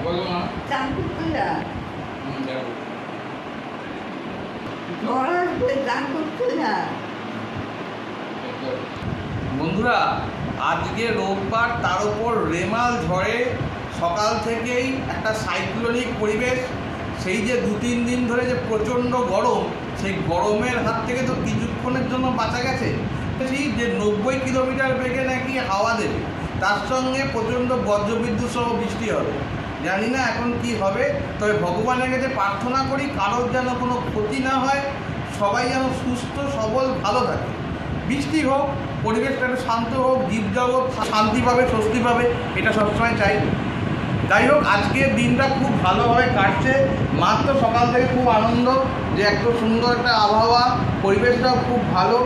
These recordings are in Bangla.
বলো মা। চান করতে যা। যাবো। ঝড় আসবে, চান করতে যা। বন্ধুরা, আজকে রোববার, তার উপর রেমাল ঝড়ে সকাল থেকেই একটা সাইক্লোনিক পরিবেশ। সেই যে 2-3 দিন ধরে যে প্রচণ্ড গরম, সেই গরমের হাত থেকে তো কিছুক্ষণের জন্য বাঁচা গেছে। সেই যে 90 কিলোমিটার বেগে নাকি হাওয়া দেবে, তার সঙ্গে প্রচণ্ড বজ্রবিদ্যুৎ সহ বৃষ্টি হবে। জানি না এখন কি হবে, তবে ভগবানের কাছে প্রার্থনা করি কারোর যেন কোনো ক্ষতি না হয়, সবাই যেন সুস্থ সবল ভালো থাকে। বৃষ্টি হোক, পরিবেশটা একটু শান্ত হোক, জীবজগৎ শান্তি পাবে, স্বস্তি পাবে, এটা সবসময় চাই। যাই হোক, আজকের দিনটা খুব ভালোভাবে কাটছে। মাত্র সকাল থেকে খুব আনন্দ যে এত সুন্দর একটা আবহাওয়া, পরিবেশটাও খুব ভালো,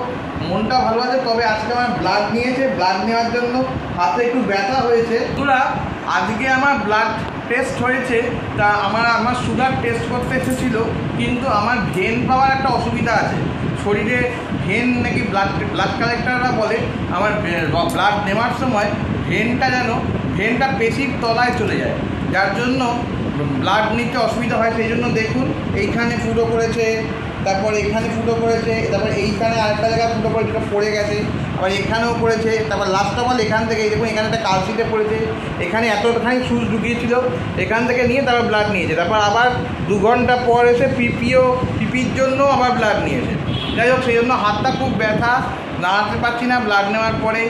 মনটা ভালো আছে। তবে আজকে আমার ব্লাড নিয়েছে, ব্লাড নেওয়ার জন্য হাতে একটু ব্যথা হয়েছে। তোরা আজকে আমার ব্লাড টেস্ট হয়েছে, তা আমার সুগার টেস্ট করতে এসেছিলো, কিন্তু আমার ভেন পাওয়ার একটা অসুবিধা আছে। শরীরে ভেন নাকি ব্লাড কালেক্টররা বলে আমার ব্লাড নেওয়ার সময় ভেনটা পেশির তলায় চলে যায়, যার জন্য ব্লাড নিতে অসুবিধা হয়। সেই জন্য দেখুন এইখানে ফুটো করেছে, তারপর এখানে ফুটো করেছে, তারপর এইখানে আরেকটা জায়গায় ফুটো করে যেটা পড়ে গেছে, আবার এখানেও পড়েছে, তারপর লাস্ট অফ অল এখান থেকে এই দেখুন এখানে একটা কালশিটে পড়েছে, এখানে এতখানি সুচ ঢুকিয়েছিল, এখান থেকে নিয়ে তারপর ব্লাড নিয়েছে। তারপর আবার 2 ঘন্টা পর এসে পিপির জন্য আবার ব্লাড নিয়েছে। যাই হোক, সেই জন্য হাতটা খুব ব্যথা, দাঁড়াতে পারছি না ব্লাড নেওয়ার পরে।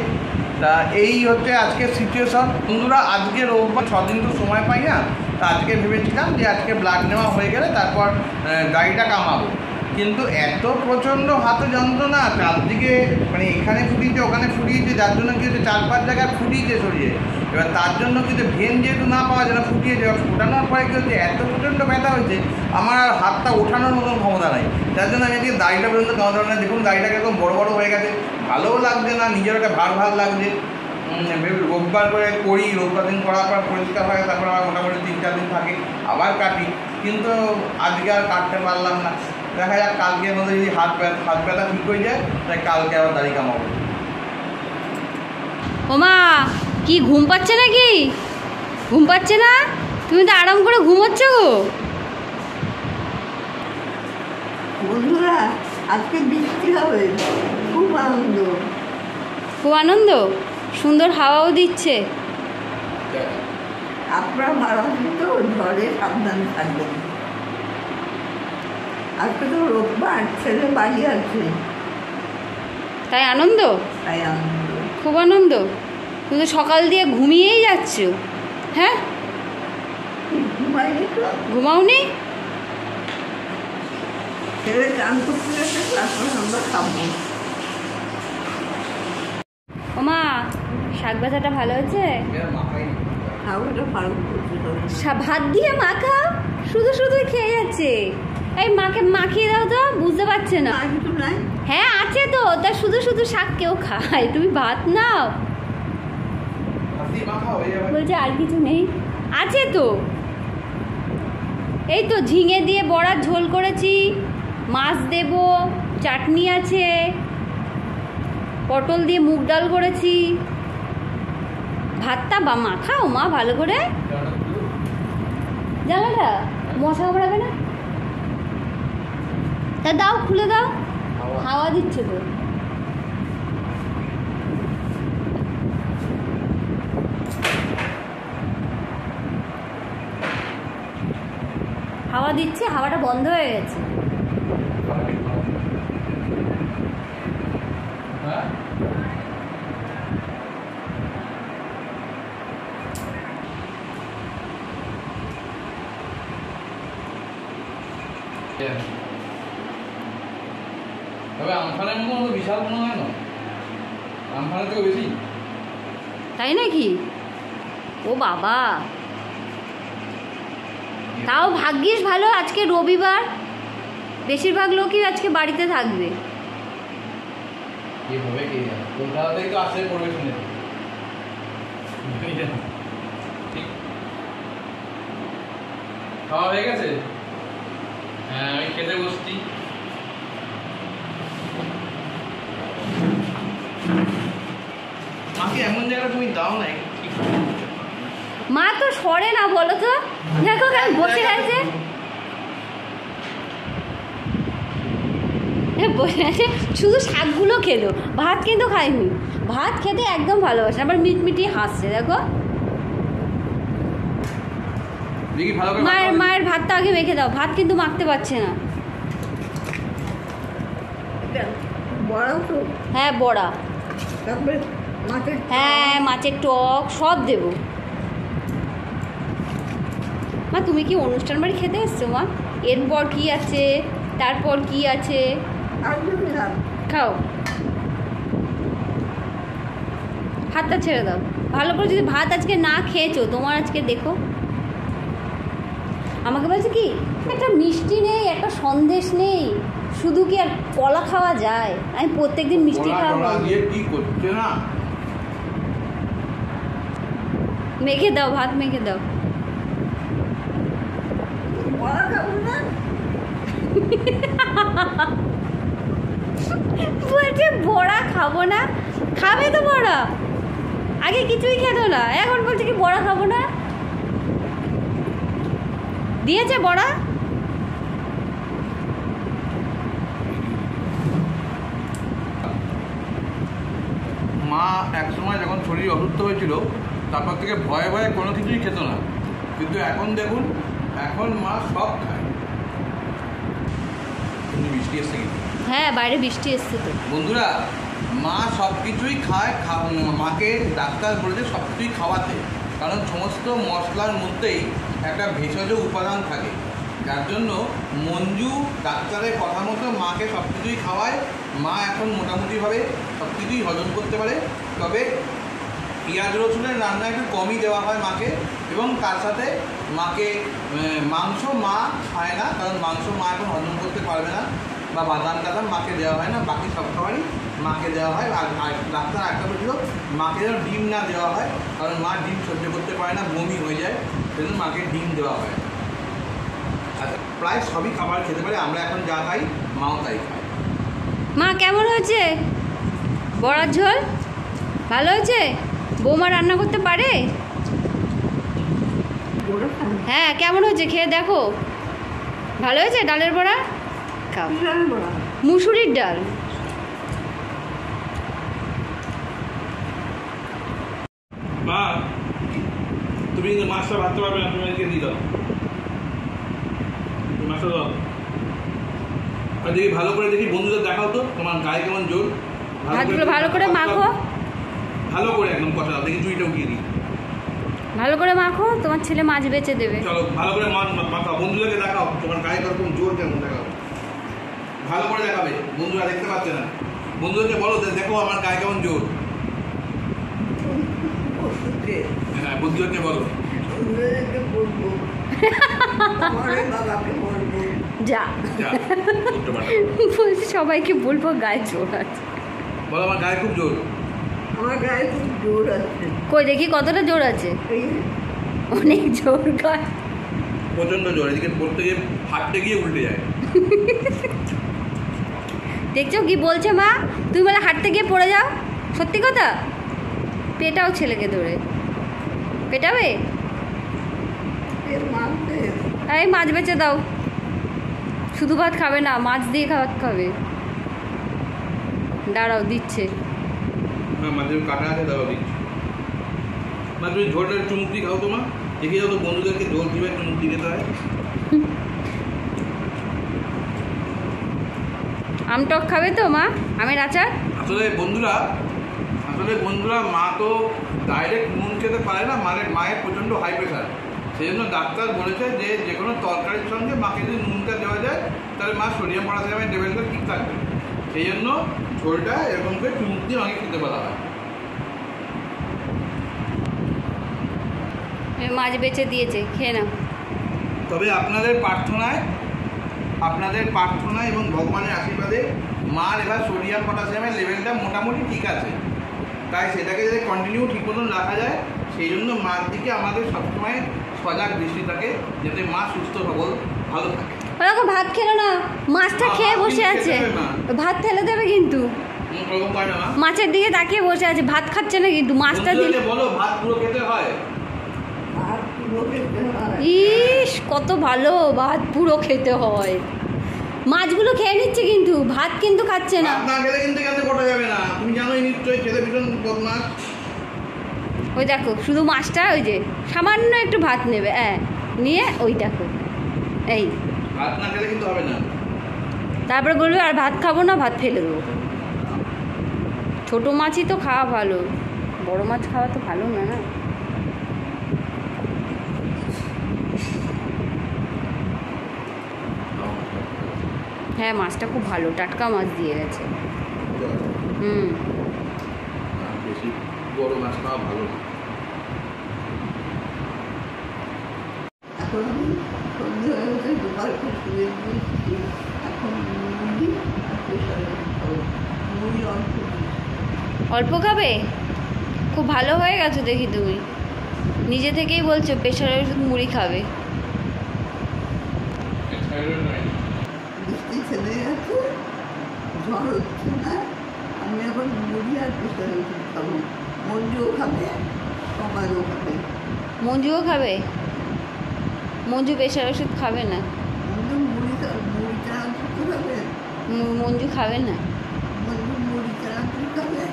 তা এই হচ্ছে আজকের সিচুয়েশন। বন্ধুরা, আজকে রোববার, 6 দিন তো সময় পাই না, তা আজকে ভেবেছিলাম যে আজকে ব্লাড নেওয়া হয়ে গেলে তারপর গাড়িটা কামাবো, কিন্তু এত প্রচণ্ড হাতে যন্ত্রণা, চারদিকে মানে এখানে ফুটিয়েছে, ওখানে ফুটিয়েছে, যার জন্য কি হচ্ছে 4-5 জায়গায় ফুটিয়েছে শরীরে। এবার তার জন্য কিন্তু ভেন যেহেতু না পাওয়া যায় না, ফুটিয়েছে, এবার ফোটানোর পরে কি হচ্ছে এত প্রচণ্ড ব্যথা হয়েছে, আমার আর হাতটা ওঠানোর মতন ক্ষমতা নাই। যার জন্য আমি আজকে দাড়িটা পর্যন্ত কামাতে পারি না। দেখুন দাড়িটা একদম বড় বড় হয়ে গেছে, ভালোও লাগছে না, নিজের একটা ভার লাগছে। রোববার করে করি, রোববার দিন করার পর পরিষ্কার হয়, তারপর আবার মোটামুটি 3-4 দিন থাকে, আবার কাটি, কিন্তু আজকে আর কাটতে পারলাম না। দেখা যাক কালকের মধ্যে যদি হাত ব্যথা ঠিক হয়ে যায়, তাই কালকে আবার দাড়ি কামাবো। ওমা, কি ঘুম পাচ্ছে নাকি? ঘুম পাচ্ছে না? তুমি তো আরাম করে ঘুমোচ্ছ গো। বন্ধুরা, আজকে বৃষ্টি হবে, খুব আনন্দ। খুব আনন্দ, সুন্দর হাওয়াও দিচ্ছে। আপনারা ভালো আছেন তো? ঝড়ে সাবধান থাকবেন। আজকে তো রোববার, ছেলে বাড়ি আছে, তাই আনন্দ? তাই আনন্দ, খুব আনন্দ। তুমি তো সকাল দিয়ে ঘুমিয়েই যাচ্ছ। হ্যাঁ, ঘুমাইনি তো, ঘুমাওনি? ছেলে চান করতে গেছে, তারপর আমরা খাবো। ওমা, শাক ভাজাটা ভালো হচ্ছে? খাবোটা ভালো করতে হবে। ভাত দিয়ে মাখা, শুধু শুধুই খেয়ে যাচ্ছে। এই মাকে মাখিয়ে দাও তো, বুঝতে পারছে না। আর কিছু নাই? হ্যাঁ আছে তো, তা শুধু শুধু শাক কেউ খায়, তুমি ভাত নাও। বলছে আর কিছু নেই, আছে তো। এই তো ঝিঙে দিয়ে বড়ার ঝোল করেছি, মাছ দেব, চাটনি আছে, পটল দিয়ে মুগ ডাল করেছি। ভাতটা মাখাও মা ভালো করে। জানাটা মশা কামড়াবে না? তা দাও, খুলে দাও, হাওয়া দিচ্ছে তো। হাওয়া দিচ্ছে, হাওয়াটা বন্ধ হয়ে গেছে। তবে আমফানের মতো বিশাল মনে হয় না, আমফানের থেকে বেশি। তাই নাকি? ও বাবা, তাও ভাগ্যিস ভালো আজকে রবিবার, বেশিরভাগ লোকই আজকে বাড়িতে থাকবে। হবে কি কলকাতা থেকে তো আসলে পড়বে শুনে। খাওয়া হয়ে গেছে? হ্যাঁ, আমি খেতে বসছি। মাকে এমন জায়গায় তুমি দাও না, মা তো সরে না, বলো তো, দেখো কেন বসে আছে, বসে আছে, শুধু শাকগুলো খেলো, ভাত কিন্তু খায়নি। ভাত খেতে একদম ভালোবাসে, আবার মিটমিটিয়ে হাসছে, দেখো। মায়ের ভাতটা আগে মেখে দাও, ভাত কিন্তু মাখতে পারছে না। বড়াও তো, হ্যাঁ বড়া, তারপরে মাছের, হ্যাঁ মাছের টক সব দেবো। মা তুমি কি অনুষ্ঠান বাড়ি খেতে এসছো মা? এরপর কি আছে, তারপর কি আছে, আর যদি না খাও, হাতটা ছেড়ে দাও। ভালো করে যদি ভাত আজকে না খেয়েছো, তোমার আজকে দেখো, আমাকে বলছে কি একটা মিষ্টি নেই, একটা সন্দেশ নেই, শুধু কি আর কলা খাওয়া যায়? আমি প্রত্যেকদিন মিষ্টি খাওয়া কি করছে না, মেখে দাও, ভাত মেখে দাও। বড়া খাবো না, বলছে বড়া খাবো না, খাবে তো বড়া, আগে কিছুই খেতো না, এখন বলছে কি বড়া খাবো না। দিয়েছে বড়া, মা একসময় যখন শরীর অসুস্থ হয়েছিল তারপর থেকে ভয়ে ভয়ে কোনো কিছুই খেত না, কিন্তু এখন দেখুন, এখন মা সব খায়। বৃষ্টি এসছে কিন্তু, হ্যাঁ বাইরে বৃষ্টি এসছে তো। বন্ধুরা, মা সব কিছুই খায়, মাকে ডাক্তার বলেছে সব কিছুই খাওয়াতে, কারণ সমস্ত মশলার মধ্যেই একটা ভেষজ উপাদান থাকে, যার জন্য মঞ্জু ডাক্তারের কথা মতো মাকে সব কিছুই খাওয়ায়। মা এখন মোটামুটিভাবে সব কিছুই হজম করতে পারে, তবে পেঁয়াজ রসুনের রান্না একটু কমই দেওয়া হয় মাকে, এবং তার সাথে মাকে মাংস মা খায় না, কারণ মাংস মা এখন হজম করতে পারবে না, বা বাদাম টাদাম মাকে দেওয়া হয় না, বাকি সব খাবারই মাকে দেওয়া হয়। আর ডাক্তার একটা বলছিল মাকে যেন ডিম না দেওয়া হয়, কারণ মা ডিম সহ্য করতে পারে না, বমি হয়ে যায়, সেজন্য মাকে ডিম দেওয়া হয়। আর প্রায় সবই খাবার খেতে পারে, আমরা এখন যা খাই মাও তাই খায়। মা কেমন হয়েছে বড়ার ঝোল? ভালো হয়েছে? বৌমা রান্না করতে পারে? বড়া খাবো, হ্যাঁ কেমন হয়েছে খেয়ে দেখো, ভালো হয়েছে? ডালের বড়া খাও, কিসের বড়া? মুসুরির ডাল। মা তুমি কিন্তু মাছটা ভাবতে পারবে না, তুমি আজকে দিয়ে দাও মাছটা দাও। আর দেখি ভালো করে, দেখি বন্ধুদের দেখাও তো তোমার গায়ে কেমন জোর, ভাতগুলো ভালো করে মাখো, ভালো করে একদম কষা দাও, দেখি চুইটা উঠিয়ে দিই। ভালো করে মাখো, তোমার ছেলে মাছ বেচে দেবে। চলো ভালো করে মাখাও, বন্ধুদেরকে দেখাও তোমার গায়ে কীরকম জোর, কেমন দেখাও, ভালো করে দেখাবে, বন্ধুরা দেখতে পাচ্ছে না, বন্ধুদেরকে বলো দেখো আমার গায়ে কেমন জোর। হ্যাঁ বন্ধুদেরকে বলো, সুন্দরকে বলবো, আমার বাবাকে বলবো, যা যা, করতে পারো। বলছি সবাইকে বলবো গায়ে জোর আছে, বলো আমার গায়ে খুব জোর। আমার গায়ে খুব জোর আছে, কই দেখি কতটা জোর আছে? এই অনেক জোর গায়ে, প্রচন্ড জোর, এদিকে পড়তে গিয়ে হাঁটতে গিয়ে উল্টে যায়। দেখছো কি বলছে মা, তুমি বলে হাঁটতে গিয়ে পড়ে যাও, সত্যি কথা? পেটাও ছেলেকে ধরে, পেটাবে? এর মানতে এই মাছ বেচে দাও, শুধু ভাত খাবে না, মাছ দিয়ে ভাত খাবে। দাঁড়াও দিচ্ছে, হ্যাঁ মাঝে কাটা আছে দাও দিচ্ছি। মা তুমি ঝোলটা চুমুক দিয়ে খাও, তোমার দেখে যাও তো বন্ধুদেরকে ঝোল দিবে, চুমুক দিয়ে খেতে হয়। আমটক খাবে তো মা, আমের আচার? আসলে বন্ধুরা মা তো ডাইরেক্ট নুন খেতে পারে না, মায়ের প্রচণ্ড হাই প্রেশার, সেই জন্য ডাক্তার বলেছে যে কোনো তরকারির সঙ্গে মাকে যদি নুনটা দেওয়া যায় তাহলে মা সোডিয়াম পটাশিয়ামের লেভেলটা ঠিক থাকবে, সেই জন্য ঝোলটা এরকম করে চুমুক দিয়ে মাকে খেতে বলা হয়। মাছ বেচে দিয়েছে, খেয়ে নাও। তবে আপনাদের প্রার্থনায় এবং ভগবানের আশীর্বাদে মার এবার সোডিয়াম পটাশিয়ামের লেভেলটা মোটামুটি ঠিক আছে, তাই সেটাকে যদি কন্টিনিউ ঠিক মতন রাখা যায়, সেই জন্য মার দিকে আমাদের সবসময় সজাগ দৃষ্টি থাকে, যাতে মা সুস্থ সবল ভালো থাকে। ওরকম ভাত খেলো না, মাছটা খেয়ে বসে আছে, ভাত ফেলে দেবে কিন্তু। ওরকম করে না, মাছের দিকে তাকিয়ে বসে আছে, ভাত খাচ্ছে না কিন্তু, মাছটা দিয়ে বলো ভাত পুরো খেতে হয়। আর পুরো খেতে হয়। ইস কত ভালো, ভাত পুরো খেতে হয়। মাছগুলো খেয়ে নিচ্ছে কিন্তু ভাত কিন্তু খাচ্ছে না। ভাত না খেলে কিন্তু এখানে কটা যাবে না, তুমি জানোই নিশ্চয়ই, খেতে ভীষণ বদমাস। ওই দেখো শুধু মাছটা, ওই যে সামান্য একটু ভাত নেবে, হ্যাঁ নিয়ে ওই দেখো এই ভাত না খেলে কিন্তু হবে না। তারপরে বলবে আর ভাত খাবো না, ভাত ফেলে দেবো। ছোটো মাছই তো খাওয়া ভালো, বড় মাছ খাওয়া তো ভালো না। না হ্যাঁ মাছটা খুব ভালো, টাটকা মাছ দিয়ে গেছে। হুম বেশি বড় মাছ খাওয়া ভালো না। এখন আমি সন্ধে হয়ে গেছে, দুবার খুব শুয়ে দিয়েছি। এখন মুড়ি আর প্রেশারে খাবো। মুড়ি অল্প দিই। অল্প খাবে, খুব ভালো হয়ে গেছো দেখি তুমি, নিজে থেকেই বলছো প্রেশারের ওষুধ মুড়ি খাবে। বৃষ্টি ছেড়ে গেছে, ঝড় হচ্ছে না, আমি এখন মুড়ি আর প্রেশারে ওষুধ খাবো। মঞ্জুও খাবে, সমাজও খাবে। মঞ্জুও খাবে? মঞ্জু প্রেশার ওষুধ খাবে না, মঞ্জু মুড়িটা ওষুধ খাবে। মঞ্জু খাবে না। মঞ্জু মুড়ি চানা ওষুধ খাবে,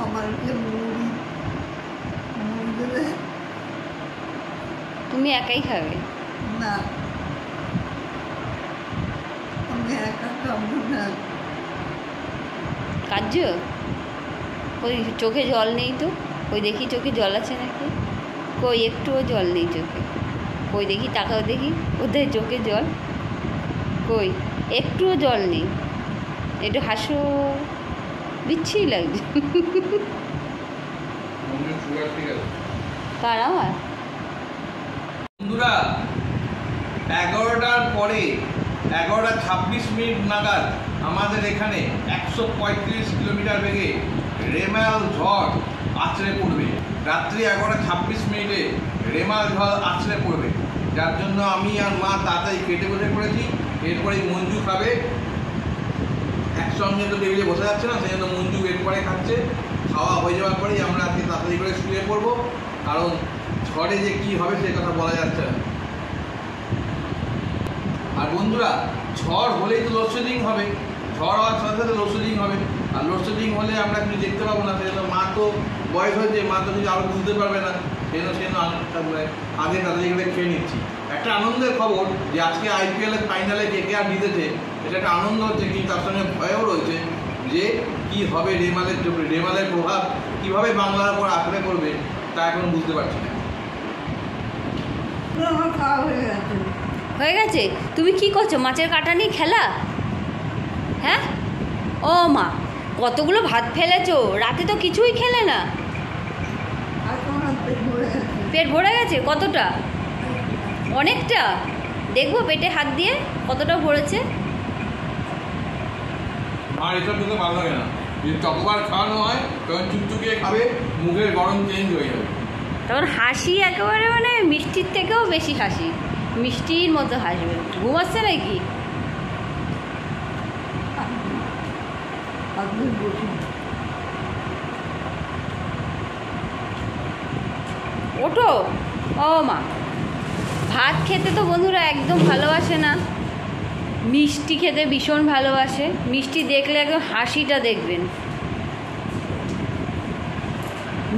আমাকে মুড়ি দেবে তুমি একাই খাবে? না, আমি একা খাবো না। কার্য ওই চোখে জল নেই তো, ওই দেখি চোখে জল আছে নাকি, কই একটুও জল নেই চোখে, কই দেখি তাকাও দেখি ওদের চোখে জল, কই একটুও জল নেই, একটু হাসো, বিচ্ছিরি লাগছে। কার আমার? বন্ধুরা 11টার পরে 11:26 নাগাদ আমাদের এখানে 135 কিলোমিটার বেগে রেমাল ঝড় আছড়ে পড়বে। রাত্রি 11:26 রেমাল ঝড় আছড়ে পড়বে, যার জন্য আমি আর মা তাড়াতাড়ি কেটে বসে পড়েছি। এরপরেই মঞ্জু খাবে, একসঙ্গে তো টেবিলে বসে যাচ্ছে না, সেই জন্য মঞ্জু এরপরে খাচ্ছে। খাওয়া হয়ে যাওয়ার পরেই আমরা আজকে তাড়াতাড়ি করে শুয়ে পড়বো, কারণ ঝড়ে যে কী হবে সে কথা বলা যাচ্ছে না। আর বন্ধুরা ঝড় হলেই তো লোডশেডিং হবে, ঝড় হওয়ার সাথে সাথে লোডশেডিং হবে, আর লোডশেডিং হলে আমরা কিছু দেখতে পাবো না। সেই জন্য মা তো বয়স হয়েছে, মা তো কিছু আরও বুঝতে পারবে না, সেই জন্য আগে তাড়াতাড়ি করে খেয়ে নিচ্ছি। একটা আনন্দের খবর যে আজকে IPL-এর ফাইনালে KKR জিতেছে, এটা একটা আনন্দ হচ্ছে, কিন্তু তার সঙ্গে ভয়ও রয়েছে যে কী হবে, রেমালের প্রভাব কীভাবে বাংলার উপর আঁকড়ে পড়বে তা এখন বুঝতে পারছি না। আমার খাওয়া হয়ে গেছে। হয়ে গেছে? তুমি কি করছো, মাছের কাঁটা নিয়ে খেলা? হ্যাঁ ও মা, কতগুলো ভাত ফেলেছো, রাতে তো কিছুই খেলে না। আর তোমার পেট ভরে গেছে। পেট ভরে গেছে? কতটা? অনেকটা। দেখবো পেটে হাত দিয়ে কতটা ভরেছে। আর এসব কিন্তু ভালো লাগে না, যদি চকবার খাওয়ানো হয় তখন চুপচুপিয়ে খাবে, মুখের গরম চেঞ্জ হয়ে যাবে। তখন হাসি একেবারে মানে মিষ্টির থেকেও বেশি হাসি, মিষ্টির মতো হাসবে। ঘুমাচ্ছে নাকি? আপনি বসুন। ওঠো। ও মা, ভাত খেতে তো বন্ধুরা একদম ভালোবাসে না, মিষ্টি খেতে ভীষণ ভালোবাসে। মিষ্টি দেখলে একদম হাসিটা দেখবেন,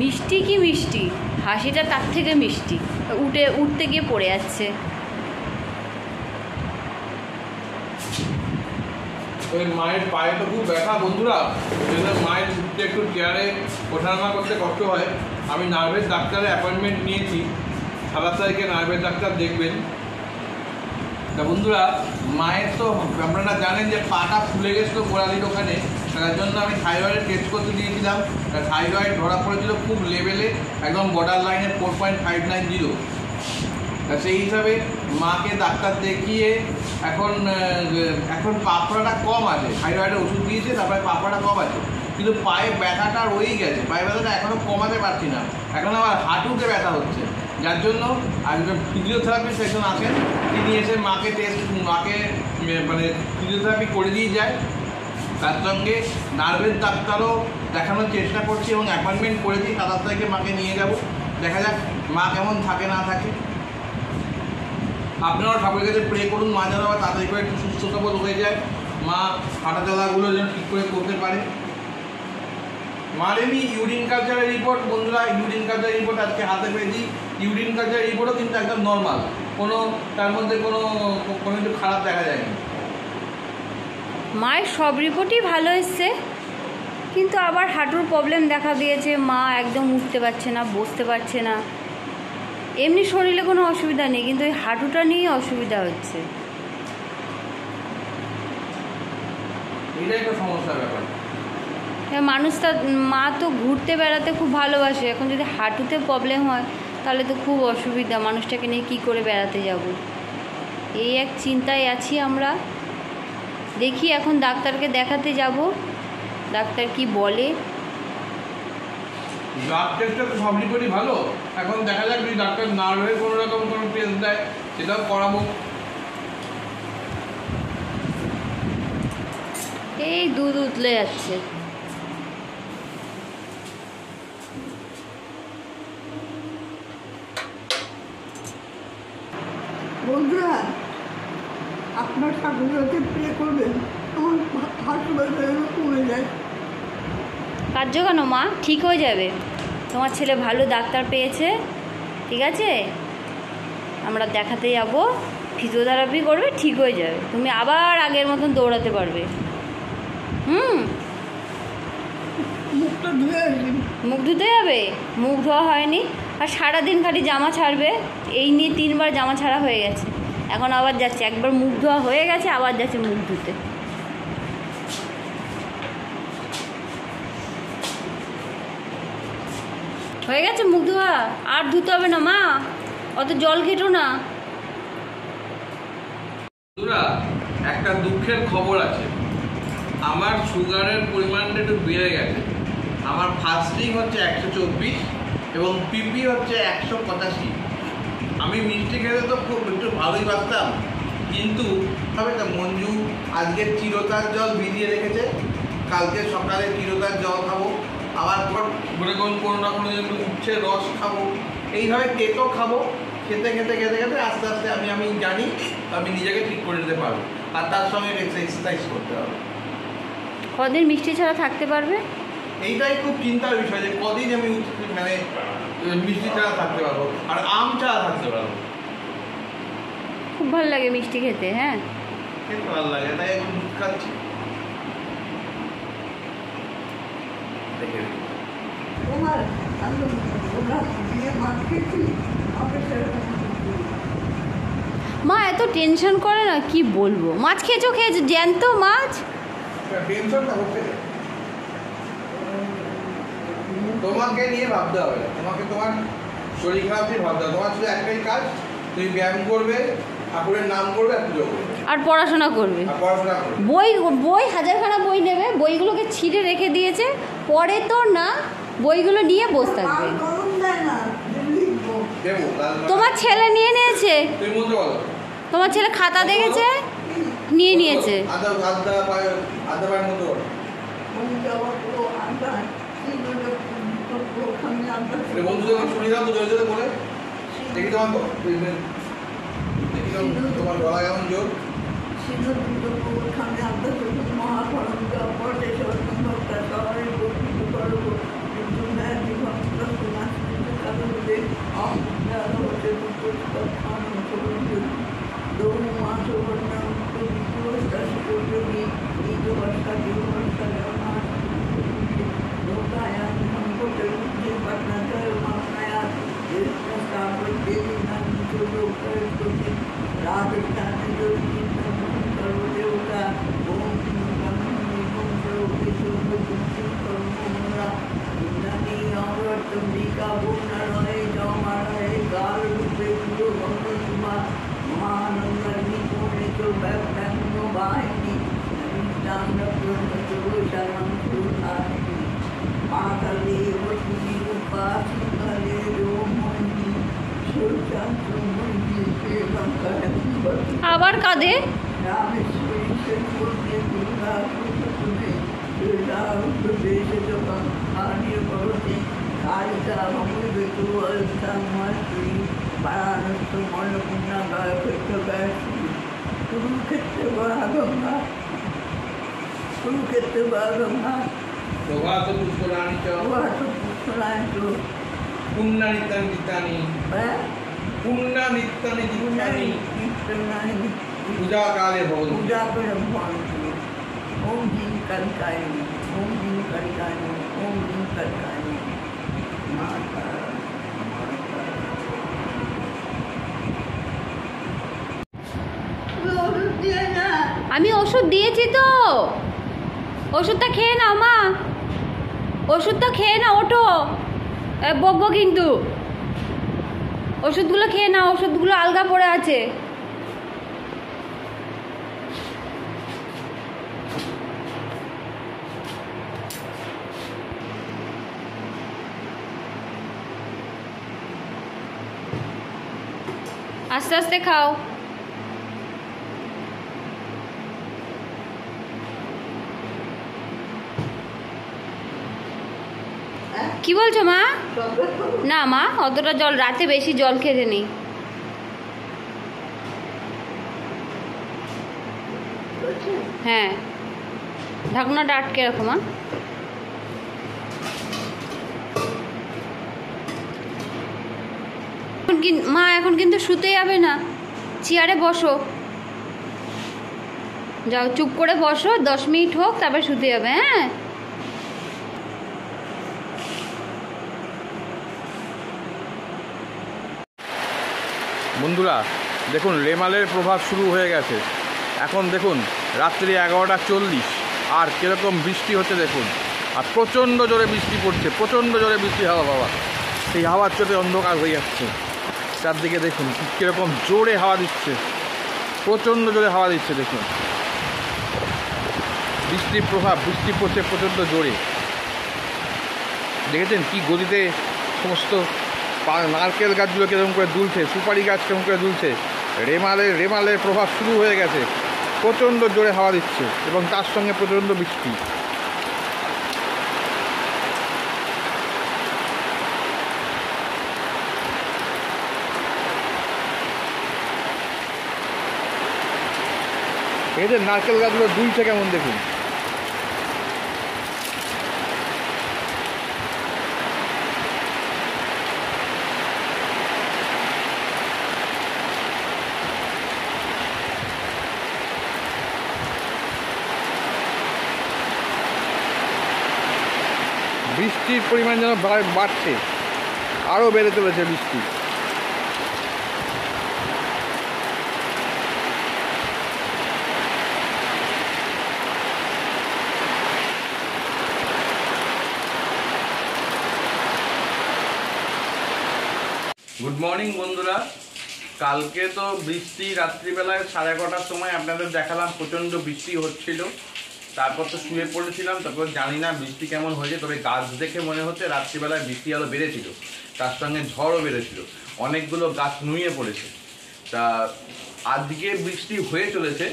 মিষ্টি কি মিষ্টি, হাসিটা তার থেকে মিষ্টি। উঠতে গিয়ে পড়ে যাচ্ছে। ওই মায়ের পায়ে তো খুব ব্যথা বন্ধুরা, মায়ের উঠতে একটু চেয়ারে ওঠানামা করতে কষ্ট হয়। আমি নার্ভের ডাক্তারের অ্যাপয়েন্টমেন্ট নিয়েছি, 27 তারিখে নার্ভের ডাক্তার দেখবেন। তা বন্ধুরা মায়ের তো আপনারা জানেন যে পাটা ফুলে গেছিলো গোড়ালির ওখানে, তার জন্য আমি থাইরয়েড টেস্ট করতে দিয়েছিলাম। থাইরয়েড ধরা পড়েছিল খুব লেভেলে, একদম বর্ডার লাইনে 4.590। তা সেই হিসাবে মাকে ডাক্তার দেখিয়ে এখন পাপড়াটা কম আছে, থাইরয়েডের ওষুধ দিয়েছে, তারপরে পাপড়াটা কম আছে, কিন্তু পায়ে ব্যথাটা রয়েই গেছে। পায়ে ব্যথাটা এখনও কমাতে পারছি না, এখন আবার হাঁটুতে ব্যথা হচ্ছে, যার জন্য আজকে ফিজিওথেরাপিস্ট একজন আছেন, তিনি এসে মাকে মানে ফিজিওথেরাপি করে দিয়ে যায়। তার সঙ্গে নার্ভের ডাক্তারও দেখানোর চেষ্টা করছি এবং অ্যাপয়েন্টমেন্ট করেছি, 27 তারিখে মাকে নিয়ে যাব। দেখা যাক মা কেমন থাকে না থাকে। আপনারাও ঠাকুরের কাছে প্রে করুন, মা যেন আবার তাড়াতাড়ি করে একটু সুস্থ সবল হয়ে যায়, মা হাঁটা চলাগুলো যেন ঠিক করে করতে পারে। মার এমনি ইউরিন কালচারের রিপোর্ট, বন্ধুরা ইউরিন কালচারের রিপোর্ট আজকে হাতে পেয়েছি। ইউরিন কালচারের রিপোর্টও কিন্তু একদম নর্মাল, কোনো তার মধ্যে কোনো কিছু খারাপ দেখা যায়নি। মায়ের সব রিপোর্টই ভালো এসছে, কিন্তু আবার হাঁটুর প্রবলেম দেখা দিয়েছে। মা একদম উঠতে পারছে না, বসতে পারছে না। এমনি শরীরে কোনো অসুবিধা নেই, কিন্তু এই হাঁটুটা নিয়েই অসুবিধা হচ্ছে। এটাই একটা সমস্যার ব্যাপার। মা তো ঘুরতে বেড়াতে খুব ভালোবাসে, এখন যদি হাঁটুতে প্রবলেম হয় তাহলে তো খুব অসুবিধা। মানুষটাকে নিয়ে কী করে বেড়াতে যাব, এই এক চিন্তায় আছি আমরা। দেখি এখন ডাক্তারকে দেখাতে যাব, ডাক্তার কি বলে। ব্লাড টেস্টটা তো সব রিপোর্টই ভালো, এখন দেখা যাক যদি ডাক্তার নার্ভের কোনো রকম কোনো টেস্ট দেয় সেটাও করাবো। এই দুধ উতলে যাচ্ছে। বন্ধুরা, আপনার ঠাকুরকে প্রে করবেন আমার হাঁটু ব্যথা যেন কমে যায়। কার্য কেন মা, ঠিক হয়ে যাবে। তোমার ছেলে ভালো ডাক্তার পেয়েছে, ঠিক আছে? আমরা দেখাতে যাব, ফিজিওথেরাপি করবে, ঠিক হয়ে যাবে। তুমি আবার আগের মতন দৌড়াতে পারবে। মুখটা ধুয়ে আসি। মুখ ধুতে যাবে? মুখ ধোয়া হয়নি, আর সারাদিন খালি জামা ছাড়বে। এই নিয়ে 3 বার জামা ছাড়া হয়ে গেছে, এখন আবার যাচ্ছে। একবার মুখ ধোয়া হয়ে গেছে, আবার যাচ্ছে মুখ ধুতে। হয়ে গেছে মুখ ধোয়া, আর ধুতে হবে না মা, অত জল ঘেটো না। বন্ধুরা, একটা দুঃখের খবর আছে, আমার সুগারের পরিমাণটা একটু বেড়ে গেছে। আমার ফাস্টিং হচ্ছে 124 এবং পিপি হচ্ছে 185। আমি মিষ্টি খেতে তো খুব একটু ভালোই বাঁচতাম, কিন্তু তবে তো মঞ্জু আজকে চিরতার জল ভিজিয়ে রেখেছে, কালকে সকালে চিরতার জল খাবো, আবার পর মনে করুন কোনো না কোনো একটু উচ্ছে রস খাবো, এইভাবে কেকও খাবো। খেতে খেতে খেতে খেতে আস্তে আস্তে আমি জানি আমি নিজেকে ঠিক করে নিতে পারবো, আর তার সঙ্গে এক্সারসাইজ করতে হবে। কদিন মিষ্টি ছাড়া থাকতে পারবে? এইটাই খুব চিন্তার বিষয় যে কদিন আমি মানে মিষ্টি ছাড়া থাকতে পারবো আর আম ছাড়া থাকতে পারবো। খুব ভালো লাগে মিষ্টি খেতে। হ্যাঁ, খেতে ভালো লাগে, তাই এখন দুধ খাচ্ছি। তোমার ওরা দিয়ে মাছ খেয়েছি, আমি সেরকম মা এত টেনশন করে না, কি বলবো। মাছ খেয়েছো, জ্যান্ত মাছ। টেনশনটা হচ্ছে তোমাকে নিয়ে ভাবতে হবে না, তোমাকে তোমার শরীর খারাপ নিয়ে ভাবতে হবে। তোমার শুধু একটাই কাজ, তুমি ব্যায়াম করবে, ঠাকুরের নাম করবে আর পুজো করবে আর পড়াশোনা করবে। আর পড়াশোনা করবে। বই হাজারখানা বই নেবে, বইগুলোকে ছিঁড়ে রেখে দিয়েছে, পড়ে তো না, বইগুলো নিয়ে বসে থাকবে। কলম দেয় না, লিখবো। দেবো তোমার ছেলে নিয়ে নিয়েছে, তুমি মধ্যে বলো। তোমার ছেলে খাতা দেখেছে, নিয়ে নিয়েছে। আধা পায়ের মতো বলো। আমি যাওয়ার পুরো আড্ডা, ওখানে আড্ডা বন্ধুদের শুনে দাও তো জোরে জোরে বলে দেখি তোমার তোমার গলা কেমন জোর। সিঁদুর দুটো ওখানে আড্ডা চলছে, মহাভারত যাওয়ার পর যে সরকার শহরে গঠিত করবো কিন্তু ভক্তরা সমাজ কিন্তু কারণে অজ্ঞান হতে পুস্তক খান করবে দৌ মাস বর্ণাম তো বিপুরস্তাস করবি নিজ বর্ষা জীবনটা জমা লোকায়ান সংকটের মধ্যে পাটনা জয় মানায়া স্থাপন দেবী নাম লোকের প্রতি রাজস্থানে চিন্তা সর্বদেবতা ওম কর্মরা ইন্দ্রাণী অমর চন্দ্রিকা বর্ণালয়ে জমালয়ে কাল রূপে পুরো ভক্তমা মহানন্দার নিপুণিত ব্যাখ্যান্য বাহিনী পাতালে বসুনি উপাসিকালে রোমণী আবার কাঁদে। রামেশ্বরী করতে দুর্গা শুনে দেশে যখন আনিয়ে করতে কালিকা ভঙ্গি বেতু অলতা মহাশ্রী বারাণস্য মল্লপূর্ণা গায়ক গায়ত্রী কুরুক্ষেত্রে বরা গঙ্গা কুরুক্ষেত্রে বরা গঙ্গা প্রভাত পুষ্করাণি চ প্রভাত পুষ্করাণি চ পুণ্যানিতানি জিতানি হ্যাঁ পুণ্যানিতানি জিতানি নিত্যানি পূজা কালে ভবন্তি। पूजा पर भवन्ति। ओम ह्रीं कलिकायिनी ओम ह्रीं कलिकायिनी ओम ह्रीं कलिकायिनी माता আমি ওষুধ দিয়েছি তো, ওষুধটা খেয়ে নাও মা, ওষুধটা খেয়ে নাও, ওঠো, বকবো কিন্তু। ওষুধগুলো খেয়ে নাও, ওষুধগুলো আলগা পড়ে আছে। আস্তে আস্তে খাও। কি বলছো মা? না মা, অতটা জল, রাতে বেশি জল খেতে নেই। হ্যাঁ, ঢাকনাটা আটকে রাখো মা। মা এখন কিন্তু শুতে যাবে না, চেয়ারে বসো, যাও চুপ করে বসো, 10 মিনিট হোক, তারপর শুতে যাবে। হ্যাঁ, বন্ধুরা দেখুন, রেমালের প্রভাব শুরু হয়ে গেছে। এখন দেখুন রাত্রি 11:40 আর কীরকম বৃষ্টি হচ্ছে দেখুন, আর প্রচণ্ড জোরে বৃষ্টি পড়ছে, প্রচণ্ড জোরে বৃষ্টি হাওয়া বাবা, সেই হাওয়ার চোটে অন্ধকার হয়ে যাচ্ছে। চারদিকে দেখুন কীরকম জোরে হাওয়া দিচ্ছে, প্রচণ্ড জোরে হাওয়া দিচ্ছে। দেখুন বৃষ্টির প্রভাব, বৃষ্টি পড়ছে প্রচণ্ড জোরে। দেখেছেন কি গতিতে সমস্ত নারকেল গাছগুলো কীরকম করে দুলছে, সুপারি গাছ কেমন করে দুলছে। রেমালের প্রভাব শুরু হয়ে গেছে, প্রচণ্ড জোরে হাওয়া দিচ্ছে এবং তার সঙ্গে প্রচণ্ড বৃষ্টি। এই যে নারকেল গাছগুলো দুলছে কেমন দেখুন। বৃষ্টির পরিমাণ যেন বাড়ছে, আরও বেড়ে চলেছে বৃষ্টি। গুড মর্নিং বন্ধুরা, কালকে তো বৃষ্টি রাত্রিবেলায় 11:30টার সময় আপনাদের দেখালাম, প্রচণ্ড বৃষ্টি হচ্ছিল। তারপর তো শুয়ে পড়েছিলাম, তারপর জানি না বৃষ্টি কেমন হয়েছে, তবে গাছ দেখে মনে হচ্ছে রাত্রিবেলায় বৃষ্টি আরও বেড়েছিল, তার সঙ্গে ঝড়ও বেড়েছিল, অনেকগুলো গাছ নুয়ে পড়েছে। তা আজকে বৃষ্টি হয়ে চলেছে,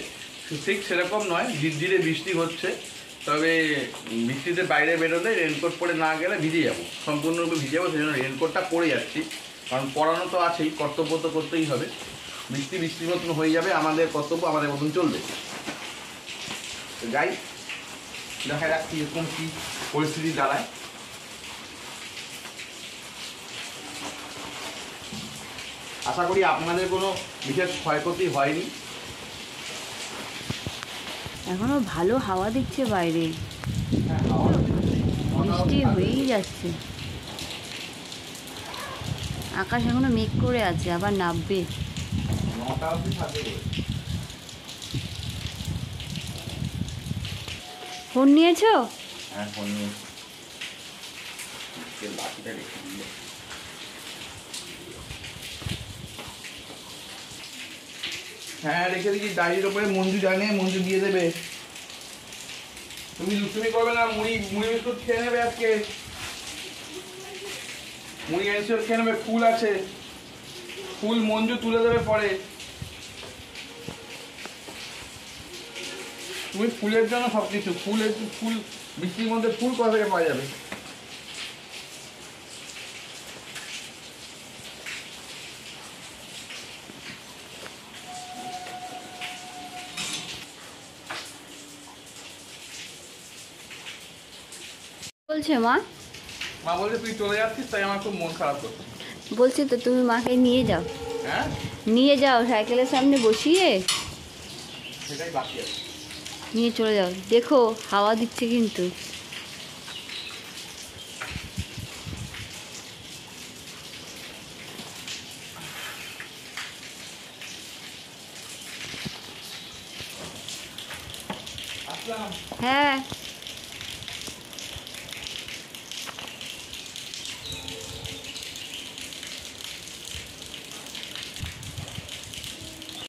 ঠিক সেরকম নয়, ধীরে বৃষ্টি হচ্ছে। তবে বৃষ্টিতে বাইরে বেরোলে রেনকোট পরে না গেলে ভিজে যাবো, সম্পূর্ণরূপে ভিজে যাবো, সেই জন্য রেনকোটটা পরে যাচ্ছি, কারণ পড়ানো তো আছেই, কর্তব্য তো করতেই হবে। বৃষ্টির মতন হয়ে যাবে, আমাদের কর্তব্য আমাদের মতন চলবে। যাই, দেখা যাক কীরকম কী পরিস্থিতি দাঁড়ায়। আশা করি আপনাদের কোনো বিশেষ ক্ষয়ক্ষতি হয়নি। এখনো ভালো হাওয়া দিচ্ছে বাইরে, বৃষ্টি হয়েই যাচ্ছে, আকাশ এখনো মেঘ করে আছে, আবার নামবে। ফোন নিয়েছো? হ্যাঁ, ফোন নিয়েছি। হ্যাঁ, রেখে দিচ্ছি ডায়েরির ওপরে। মঞ্জু জানে, মঞ্জু দিয়ে দেবে। তুমি লুচুমি করবে না, মুড়ি বিস্কুট খেয়ে নেবে আজকে, মুড়ি বিস্কুট খেয়ে নেবে। ফুল আছে, ফুল মঞ্জু তুলে দেবে পরে। তুমি ফুলের জন্য সব কিছু, ফুল বৃষ্টির মধ্যে ফুল কোথা থেকে পাওয়া যাবে? বলছে মা? মা বলছে তুই চলে যাচ্ছিস, তাই আমার খুব মন খারাপ করছে। বলছে তো তুমি মাকে নিয়ে যাও, হ্যাঁ, নিয়ে যাও সাইকেলের সামনে বসিয়ে সেটাই বাকি আছে। নিয়ে চলে যাও। দেখো হাওয়া দিচ্ছে কিন্তু। আসলাম। হ্যাঁ